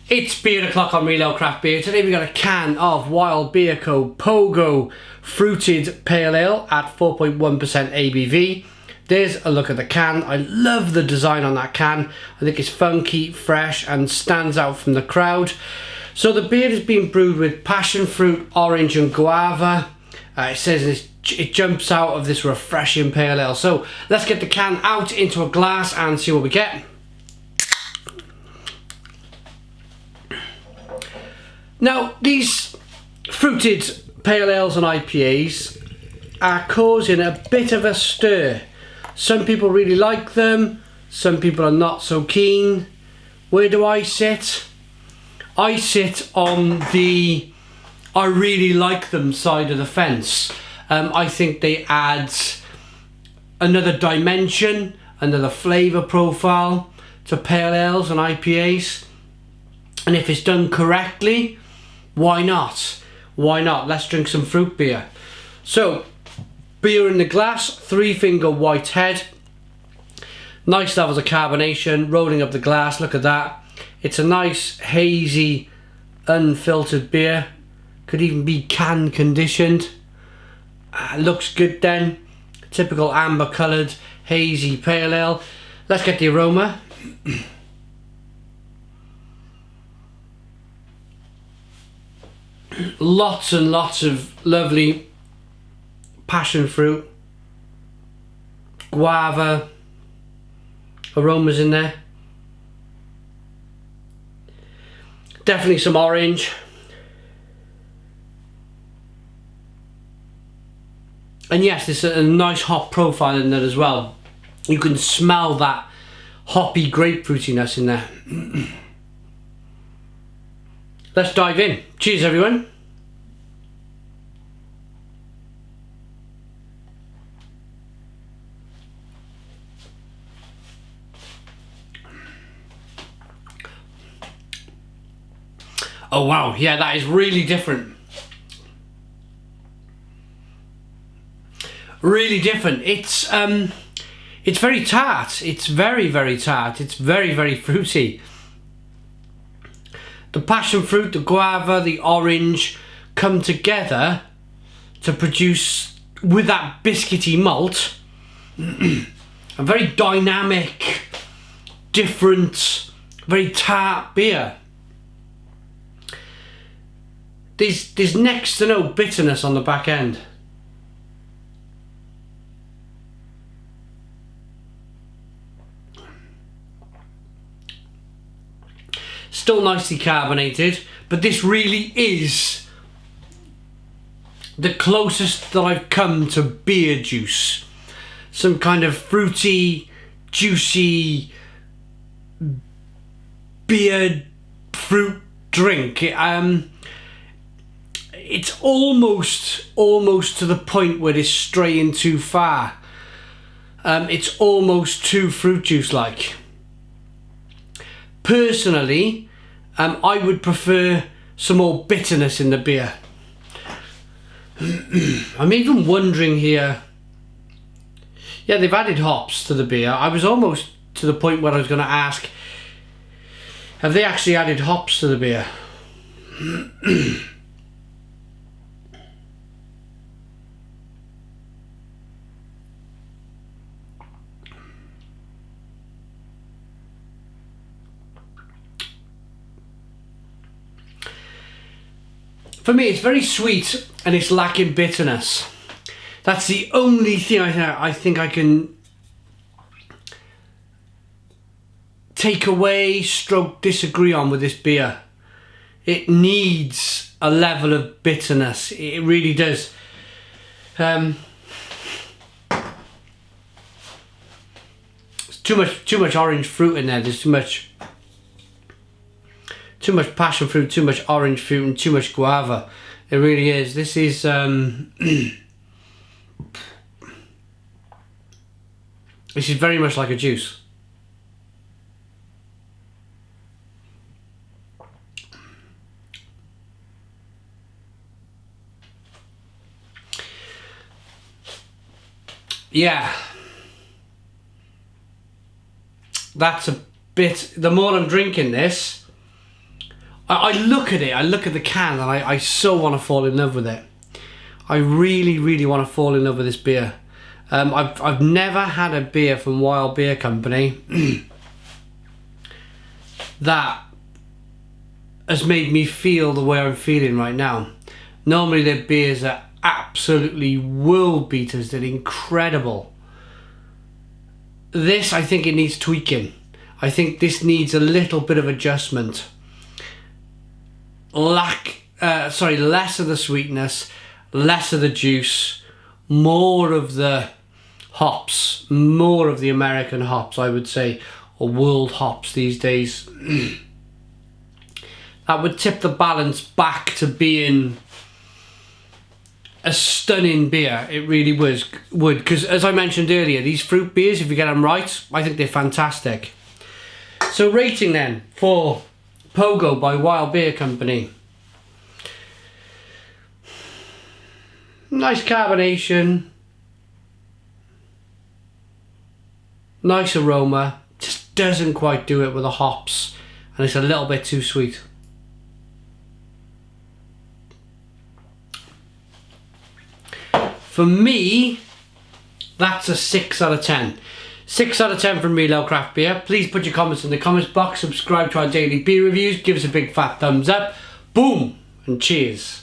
It's beer o'clock on Real Ale Craft Beer. Today we got a can of Wild Beer Co. Pogo Fruited Pale Ale at 4.1% ABV. There's a look at the can. I love the design on that can. I think it's funky, fresh and stands out from the crowd. So the beer is being brewed with passion fruit, orange and guava. It says it jumps out of this refreshing pale ale. So let's get the can out into a glass and see what we get. Now, these fruited pale ales and IPAs are causing a bit of a stir. Some people really like them, some people are not so keen. Where do I sit? I sit on the I really like them side of the fence. I think they add another dimension, another flavour profile to pale ales and IPAs. And if it's done correctly, why not? Why not? Let's drink some fruit beer. So, beer in the glass, 3-finger white head. Nice levels of carbonation, rolling up the glass, look at that. It's a nice, hazy, unfiltered beer. Could even be can conditioned. Looks good then. Typical amber coloured, hazy pale ale. Let's get the aroma. Lots and lots of lovely passion fruit, guava aromas in there. Definitely some orange. And yes, there's a nice hop profile in there as well. You can smell that hoppy grapefruitiness in there. Let's dive in. Cheers, everyone. Oh wow, yeah, that is really different. Really different. It's very tart. It's very, very tart. It's very, very fruity. The passion fruit, the guava, the orange come together to produce, with that biscuity malt, a very dynamic, different, very tart beer. There's next to no bitterness on the back end. Still nicely carbonated, but this really is the closest that I've come to beer juice. Some kind of fruity, juicy beer fruit drink. It's almost to the point where it's straying too far. It's almost too fruit juice like. Personally, I would prefer some more bitterness in the beer. I'm even wondering here. Yeah, they've added hops to the beer. I was almost to the point where I was going to ask, have they actually added hops to the beer? For me, it's very sweet and it's lacking bitterness. That's the only thing I think I can take away, stroke disagree on with this beer. It needs a level of bitterness. It really does. It's too much orange fruit in there. There's too much passion fruit, too much orange fruit and too much guava. It really is. This is this is very much like a juice. Yeah. That's a bit, the more I'm drinking this, I look at it, I look at the can, and I so want to fall in love with it. I really, really want to fall in love with this beer. I've never had a beer from Wild Beer Company that has made me feel the way I'm feeling right now. Normally their beers are absolutely world beaters, they're incredible. This, I think it needs tweaking. I think this needs a little bit of adjustment. Less of the sweetness, less of the juice, more of the hops, more of the American hops, I would say, or world hops these days. That would tip the balance back to being a stunning beer. It really would, because as I mentioned earlier, these fruit beers, if you get them right, I think they're fantastic. So rating then for Pogo by Wild Beer Company. Nice carbonation, nice aroma, just doesn't quite do it with the hops, and it's a little bit too sweet. For me, that's a 6 out of 10. 6 out of 10 from Real Craft Beer. Please put your comments in the comments box, subscribe to our daily beer reviews, give us a big fat thumbs up. Boom, and cheers.